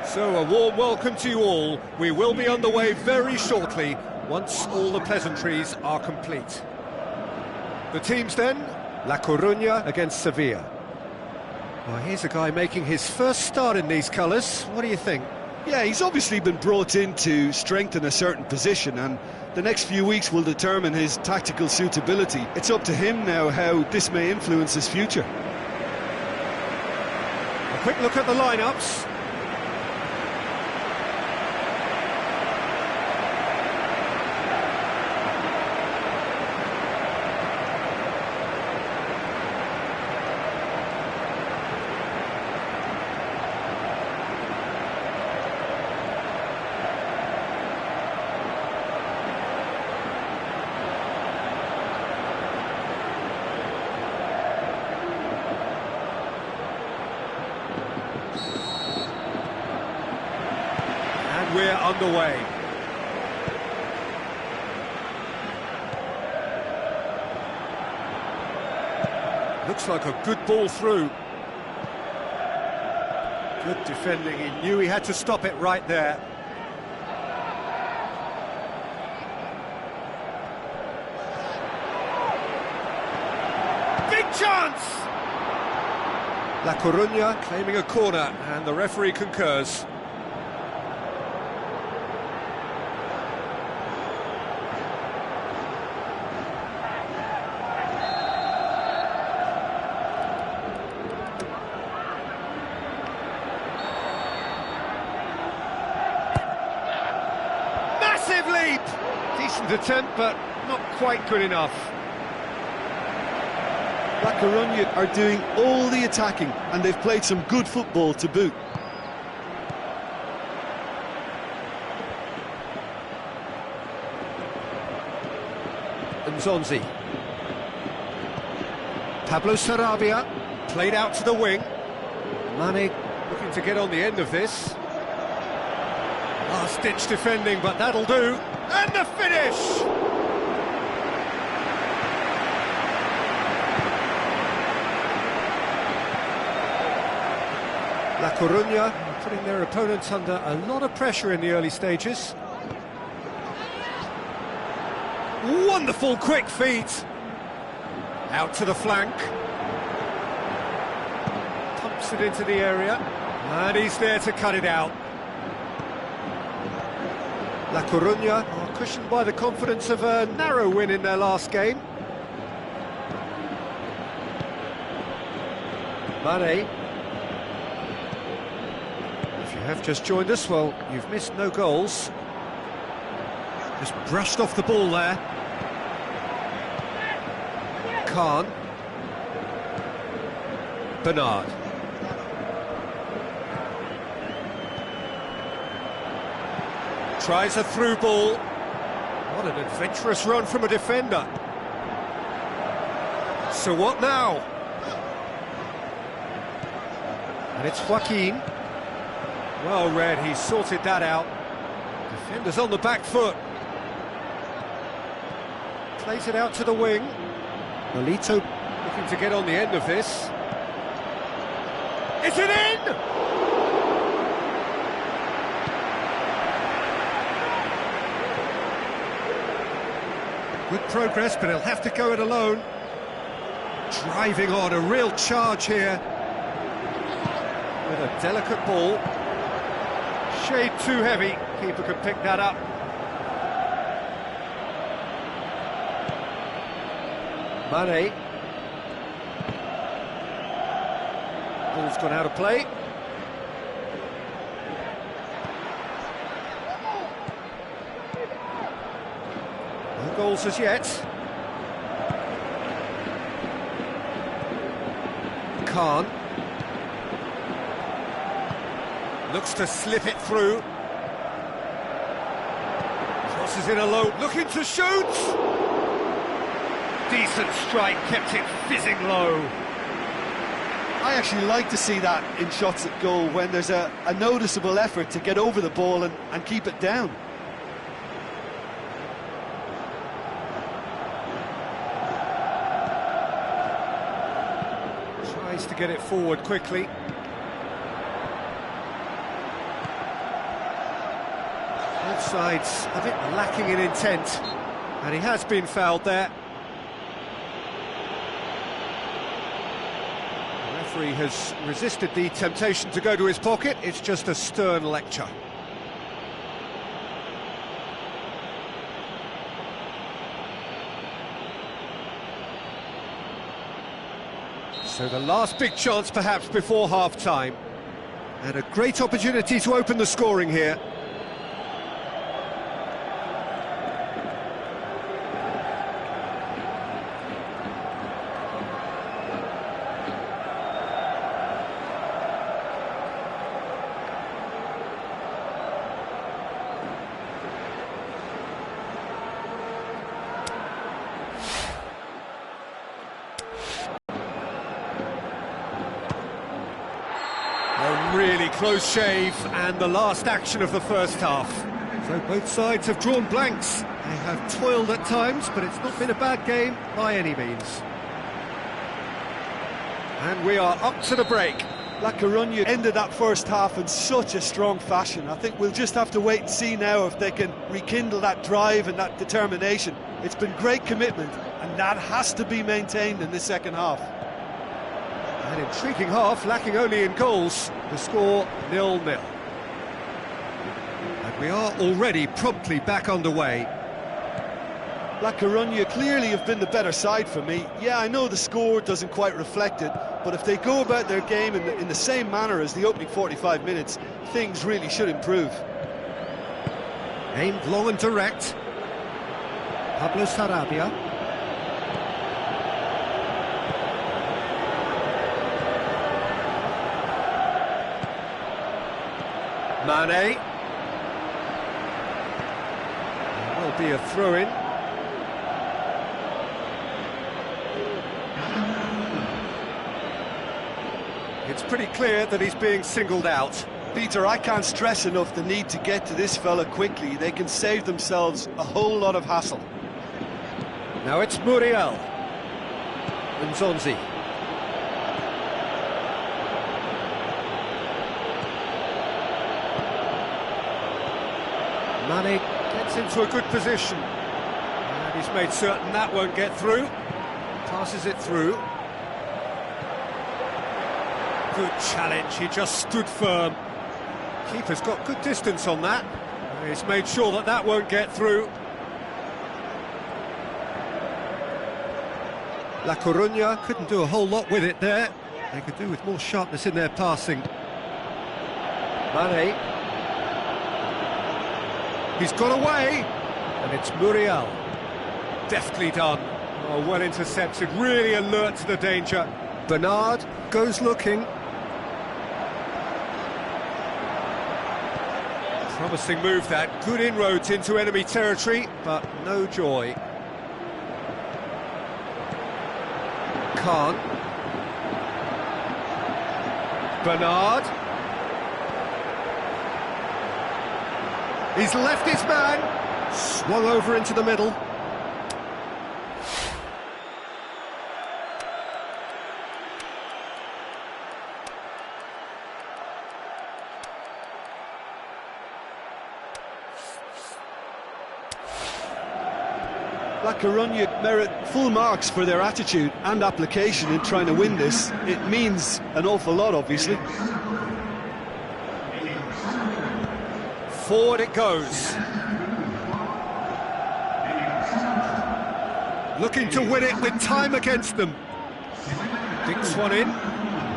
So a warm welcome to you all. We will be underway very shortly, once all the pleasantries are complete. The teams then, La Coruña against Sevilla. Well, here's a guy making his first start in these colours. What do you think? Yeah, he's obviously been brought in to strengthen a certain position, and the next few weeks will determine his tactical suitability. It's up to him now how this may influence his future. A quick look at the lineups. We're underway. Looks like a good ball through. Good defending, he knew he had to stop it right there. Big chance! La Coruña claiming a corner, and the referee concurs. Leap! Decent attempt, but not quite good enough. La Coruña are doing all the attacking, and they've played some good football to boot. Nzonzi. Pablo Sarabia, played out to the wing. Mane looking to get on the end of this. Last-ditch defending, but that'll do. And the finish! La Coruña putting their opponents under a lot of pressure in the early stages. Wonderful quick feet. Out to the flank. Pumps it into the area. And he's there to cut it out. La Coruña are cushioned by the confidence of a narrow win in their last game. Mane. If you have just joined us, well, you've missed no goals. Just brushed off the ball there. Khan. Bernard. Tries a through ball. What an adventurous run from a defender. So what now? And it's Joaquin. Well read, he sorted that out. Defender's on the back foot. Plays it out to the wing. Nolito looking to get on the end of this. Is it in? Good progress, but he'll have to go it alone. Driving on, a real charge here. With a delicate ball. Shade too heavy, keeper could pick that up. Mane. Ball's gone out of play. No goals as yet. Khan. Looks to slip it through. Crosses in alone, looking to shoot! Decent strike, kept it fizzing low. I actually like to see that in shots at goal, when there's a noticeable effort to get over the ball and keep it down. Tries to get it forward quickly. Both sides a bit lacking in intent, and he has been fouled there. The referee has resisted the temptation to go to his pocket. It's just a stern lecture. So the last big chance perhaps before half-time. And a great opportunity to open the scoring here. A really close shave, and the last action of the first half. So both sides have drawn blanks. They have toiled at times, but it's not been a bad game by any means. And we are up to the break. La Coruña ended that first half in such a strong fashion. I think we'll just have to wait and see now if they can rekindle that drive and that determination. It's been great commitment, and that has to be maintained in the second half. An intriguing half, lacking only in goals. The score 0-0. And we are already promptly back underway. La Coruña clearly have been the better side for me. Yeah, I know the score doesn't quite reflect it, but if they go about their game in the same manner as the opening 45 minutes, things really should improve. Aimed long and direct. Pablo Sarabia. Mane. There will be a throw-in. It's pretty clear that he's being singled out. Peter, I can't stress enough the need to get to this fella quickly. They can save themselves a whole lot of hassle. Now it's Muriel. Nzonzi. Mane gets into a good position. And he's made certain that won't get through. Passes it through. Good challenge, he just stood firm. Keeper's got good distance on that. He's made sure that that won't get through. La Coruña couldn't do a whole lot with it there. They could do with more sharpness in their passing. Mane. He's got away, and it's Muriel. Deftly done. Oh, well intercepted, really alert to the danger. Bernard goes looking. Promising move that, good inroads into enemy territory, but no joy. Khan. Bernard. He's left his man, swung over into the middle. La Coruña merit full marks for their attitude and application in trying to win this. It means an awful lot, obviously. Forward it goes. Looking to win it with time against them. Dinks one in.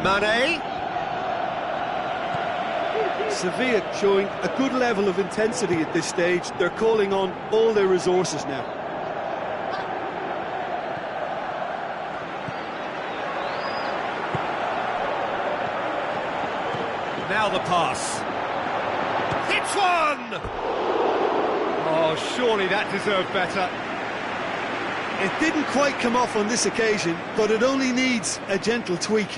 Mane. Sevilla showing a good level of intensity at this stage. They're calling on all their resources now. Now the pass. Hits one! Oh, surely that deserved better. It didn't quite come off on this occasion, but it only needs a gentle tweak.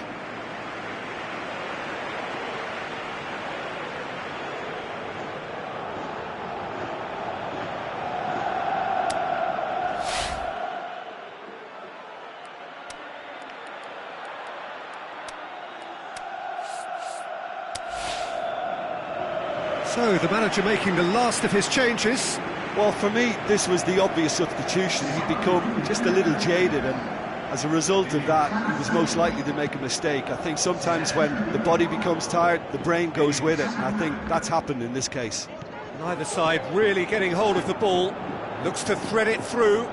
So, the manager making the last of his changes. Well, for me, this was the obvious substitution. He'd become just a little jaded, and as a result of that, he was most likely to make a mistake. I think sometimes when the body becomes tired, the brain goes with it, and I think that's happened in this case. Neither side really getting hold of the ball. Looks to thread it through.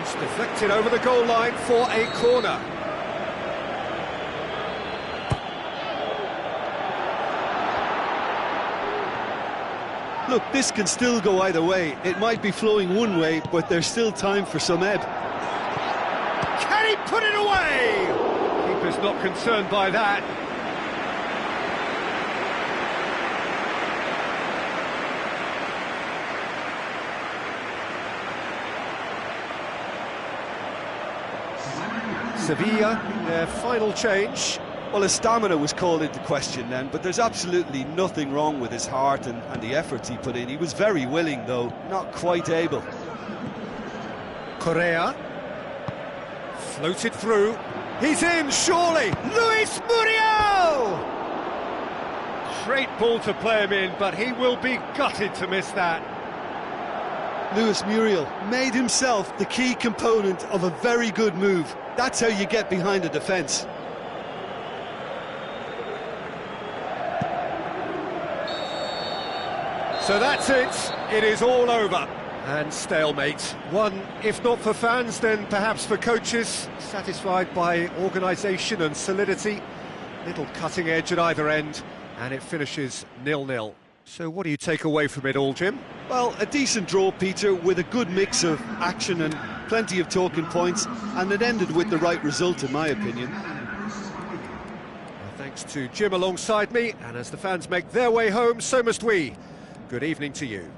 It's deflected over the goal line for a corner. Look, this can still go either way. It might be flowing one way, but there's still time for some ebb. Can he put it away? Keeper's not concerned by that. Sevilla, their final change. Well, his stamina was called into question then, but there's absolutely nothing wrong with his heart and the efforts he put in. He was very willing, though, not quite able. Correa. Floated through. He's in, surely! Luis Muriel! Great ball to play him in, but he will be gutted to miss that. Luis Muriel made himself the key component of a very good move. That's how you get behind a defence. So that's it. It is all over. And stalemate. One, if not for fans, then perhaps for coaches. Satisfied by organisation and solidity. Little cutting edge at either end. And it finishes 0-0. So what do you take away from it all, Jim? Well, a decent draw, Peter, with a good mix of action and plenty of talking points. And it ended with the right result, in my opinion. Well, thanks to Jim alongside me. And as the fans make their way home, so must we. Good evening to you.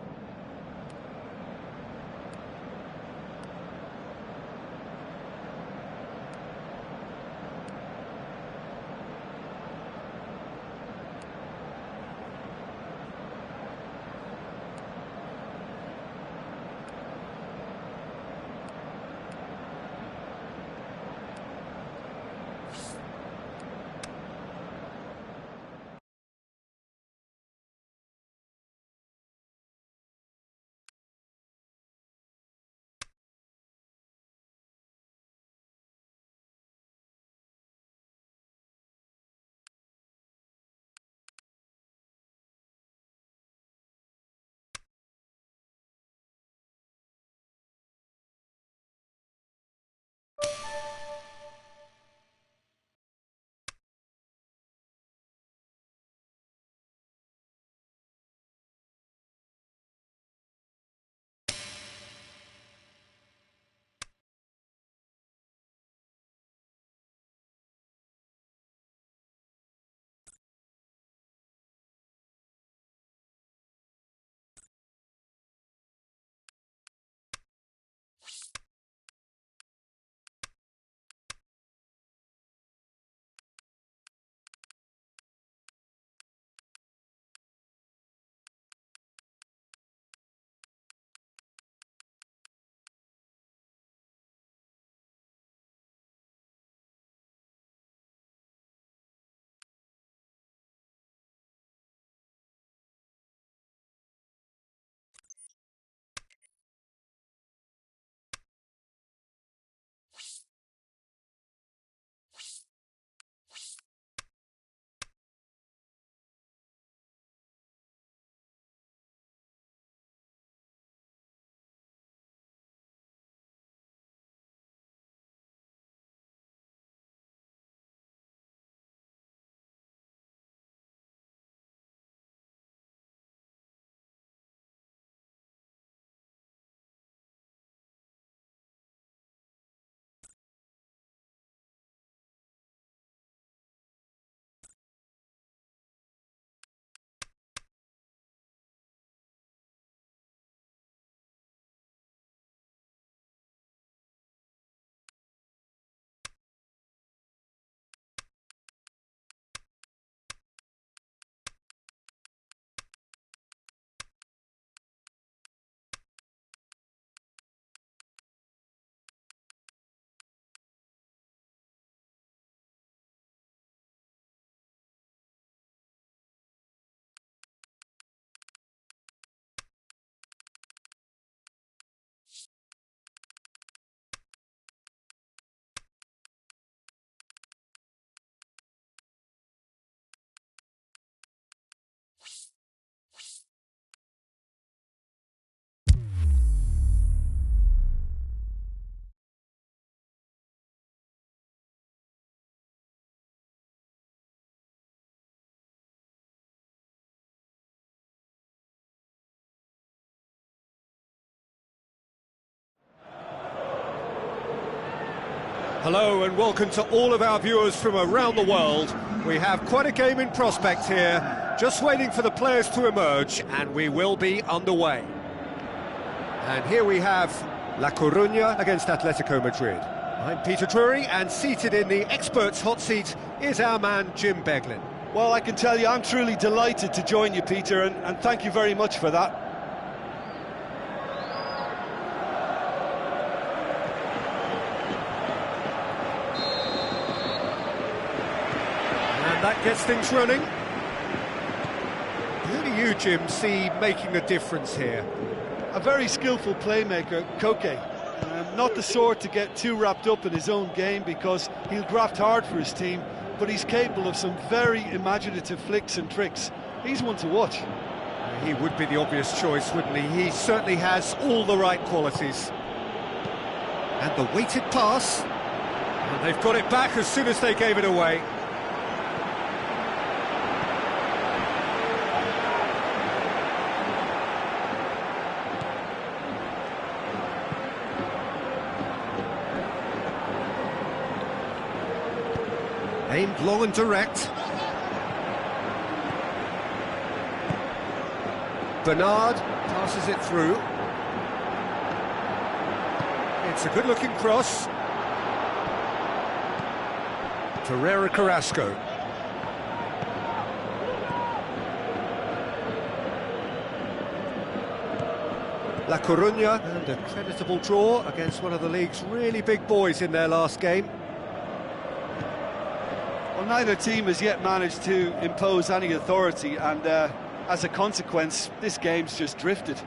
Hello and welcome to all of our viewers from around the world. We have quite a game in prospect here, just waiting for the players to emerge, and we will be underway. And here we have La Coruña against Atletico Madrid. I'm Peter Drury, and seated in the experts' hot seat is our man Jim Beglin. Well, I can tell you I'm truly delighted to join you, Peter, and thank you very much for that. And that gets things running. Who do you, Jim, see making a difference here? A very skillful playmaker, Koke. Not the sort to get too wrapped up in his own game, because he'll graft hard for his team, but he's capable of some very imaginative flicks and tricks. He's one to watch. He would be the obvious choice, wouldn't he? He certainly has all the right qualities. And the weighted pass. And they've got it back as soon as they gave it away. Aimed long and direct. Bernard passes it through. It's a good-looking cross. Torreira Carrasco. La Coruña, and a creditable draw against one of the league's really big boys in their last game. Well, neither team has yet managed to impose any authority, and as a consequence, this game's just drifted.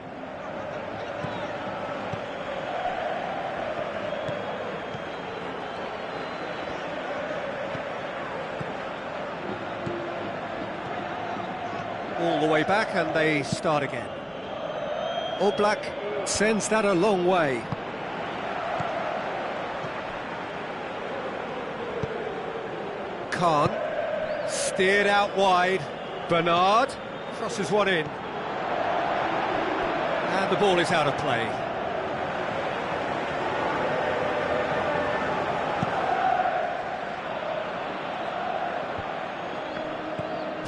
All the way back, and they start again. Oblak sends that a long way. Khan, steered out wide. Bernard crosses one in. And the ball is out of play.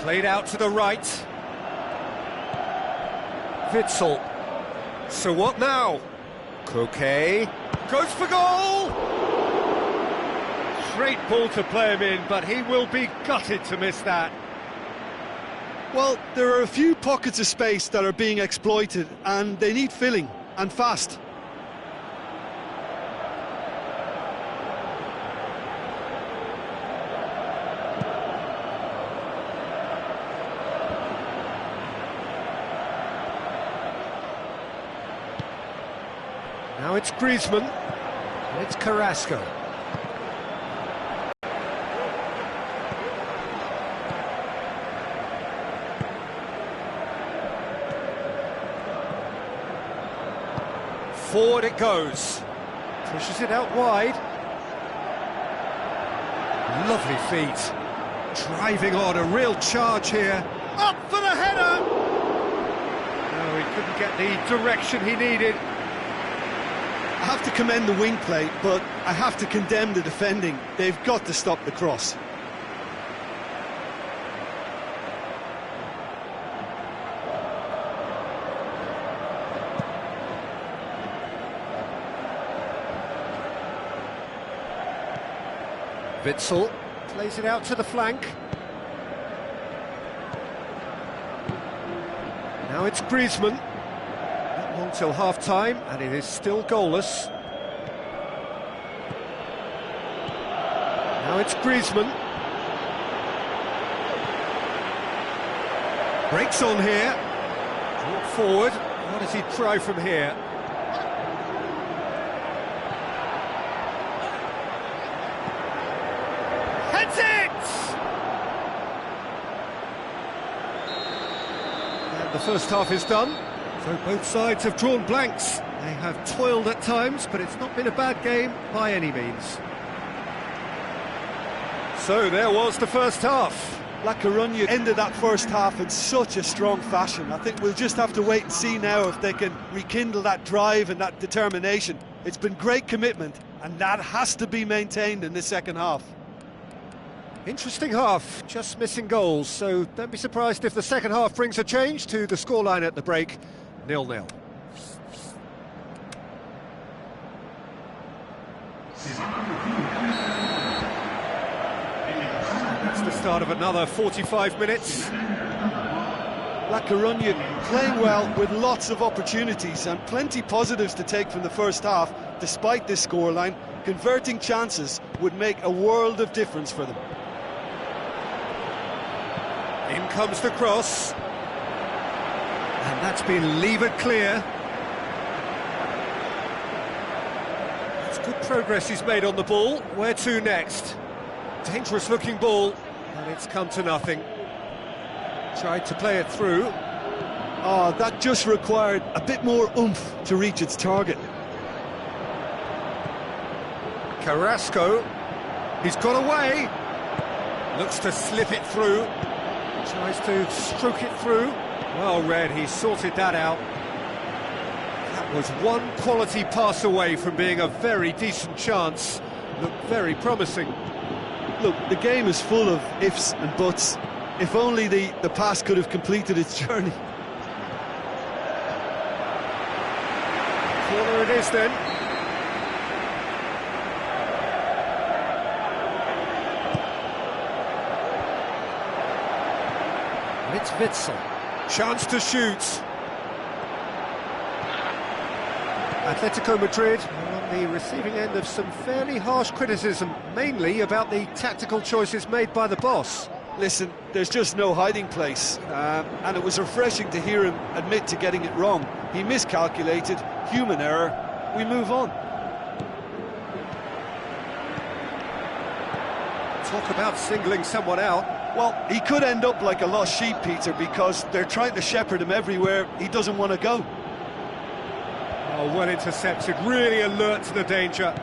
Played out to the right. Witsel. So what now? Koke goes for goal! Great ball to play him in, but he will be gutted to miss that. Well, there are a few pockets of space that are being exploited, and they need filling, and fast. Now it's Griezmann, and it's Carrasco. Forward it goes, pushes it out wide. Lovely feet, driving on, a real charge here. Up for the header! No, he couldn't get the direction he needed. I have to commend the wing play, but I have to condemn the defending. They've got to stop the cross. Witsel plays it out to the flank. Now it's Griezmann. Not long till half-time, and it is still goalless. Now it's Griezmann. Breaks on here. Brought forward. What does he try from here? Heads it! And the first half is done. So both sides have drawn blanks. They have toiled at times, but it's not been a bad game by any means. So there was the first half. La Coruña ended that first half in such a strong fashion. I think we'll just have to wait and see now if they can rekindle that drive and that determination. It's been great commitment, and that has to be maintained in the second half. Interesting half, just missing goals, so don't be surprised if the second half brings a change to the scoreline at the break, 0-0. That's the start of another 45 minutes. La Coruña playing well with lots of opportunities and plenty positives to take from the first half. Despite this scoreline, converting chances would make a world of difference for them. In comes the cross. And that's been levered clear. It's good progress he's made on the ball. Where to next? Dangerous looking ball, and it's come to nothing. Tried to play it through. Oh, that just required a bit more oomph to reach its target. Carrasco, he's got away. Looks to slip it through. Tries to stroke it through. Well read, he sorted that out. That was one quality pass away from being a very decent chance. Looked very promising. Look, the game is full of ifs and buts. If only the pass could have completed its journey. Corner it is then. It's Witsel. Chance to shoot. Atletico Madrid are on the receiving end of some fairly harsh criticism, mainly about the tactical choices made by the boss. Listen, there's just no hiding place, and it was refreshing to hear him admit to getting it wrong. He miscalculated, human error, we move on. Talk about singling someone out. Well, he could end up like a lost sheep, Peter, because they're trying to shepherd him everywhere he doesn't want to go. Oh, well intercepted, really alert to the danger.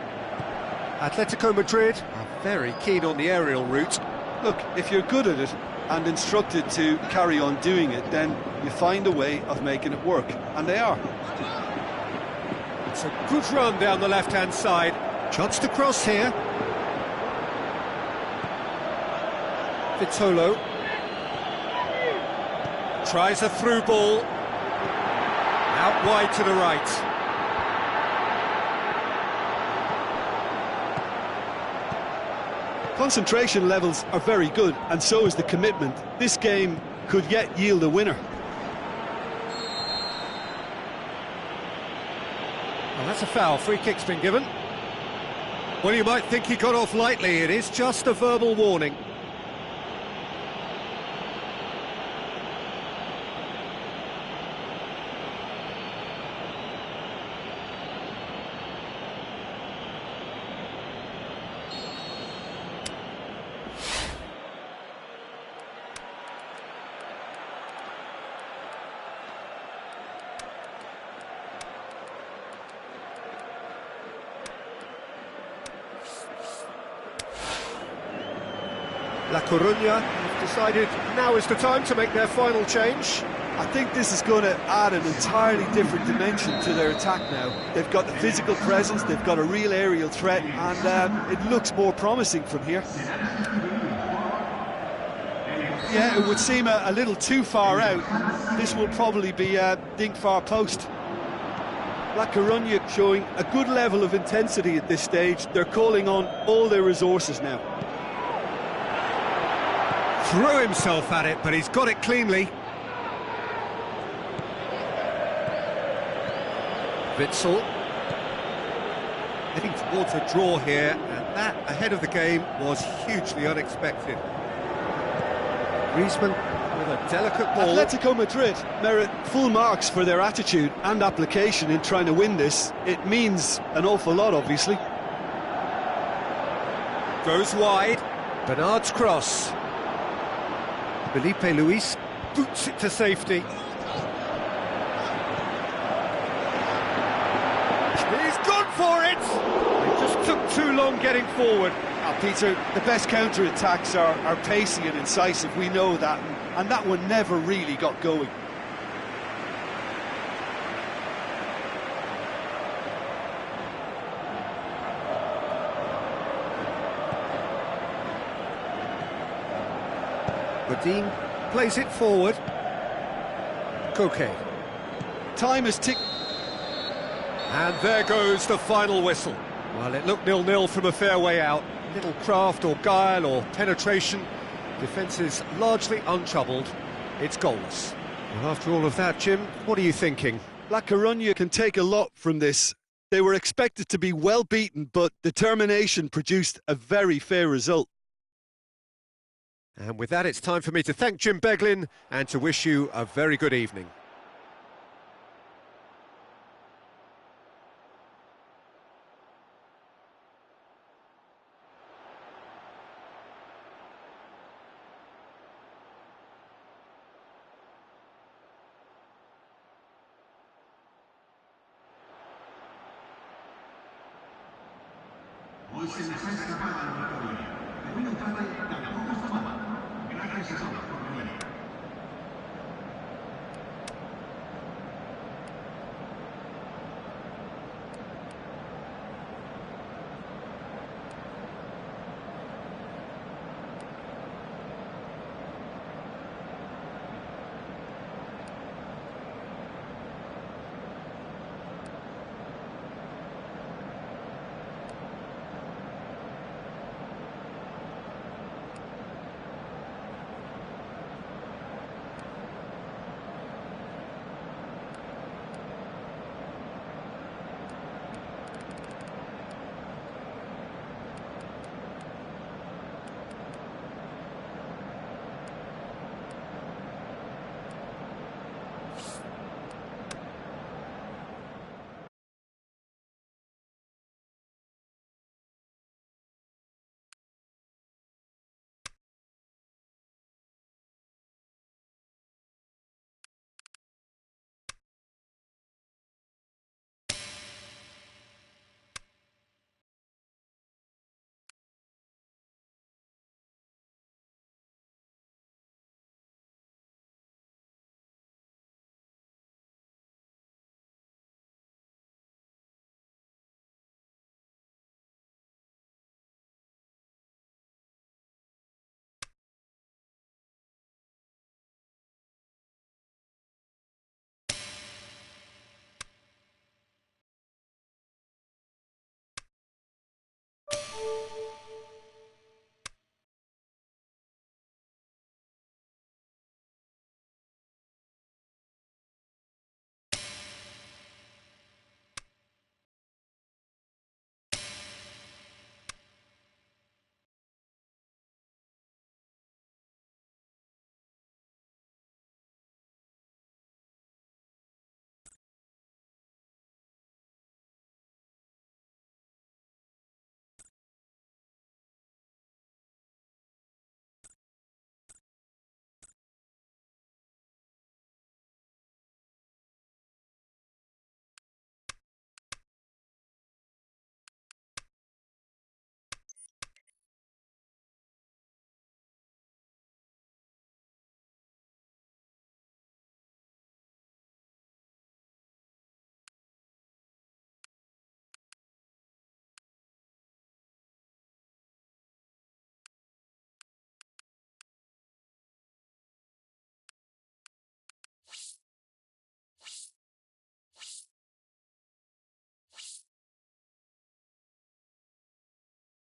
Atletico Madrid are very keen on the aerial route. Look, if you're good at it and instructed to carry on doing it, then you find a way of making it work, and they are. It's a good run down the left-hand side. Chance to cross here. Vitolo tries a through ball, out wide to the right. Concentration levels are very good, and so is the commitment. This game could yet yield a winner. Well, that's a foul. Free kick's been given. Well, you might think he got off lightly. It is just a verbal warning. La Coruña have decided now is the time to make their final change. I think this is going to add an entirely different dimension to their attack now. They've got the physical presence, they've got a real aerial threat, and it looks more promising from here. Yeah, it would seem a little too far out. This will probably be dink far post. La Coruña showing a good level of intensity at this stage. They're calling on all their resources now. Threw himself at it, but he's got it cleanly. Witsel heading towards a draw here, and that ahead of the game was hugely unexpected. Griezmann with a delicate ball. Atletico Madrid merit full marks for their attitude and application in trying to win this. It means an awful lot, obviously. Goes wide. Bernard's cross. Felipe Luis boots it to safety. He's gone for it! It just took too long getting forward. Peter, the best counter-attacks are pacey and incisive, we know that, and that one never really got going. Godin plays it forward. Koke. Time is ticked. And there goes the final whistle. Well, it looked 0-0 from a fair way out. Little craft or guile or penetration. Defence is largely untroubled. It's goalless. Well, after all of that, Jim, what are you thinking? La Coruña can take a lot from this. They were expected to be well beaten, but determination produced a very fair result. And with that, it's time for me to thank Jim Beglin and to wish you a very good evening. Hoy se les ha escapado la victoria, pero un empate tampoco está mal. Gracias a todos por venir.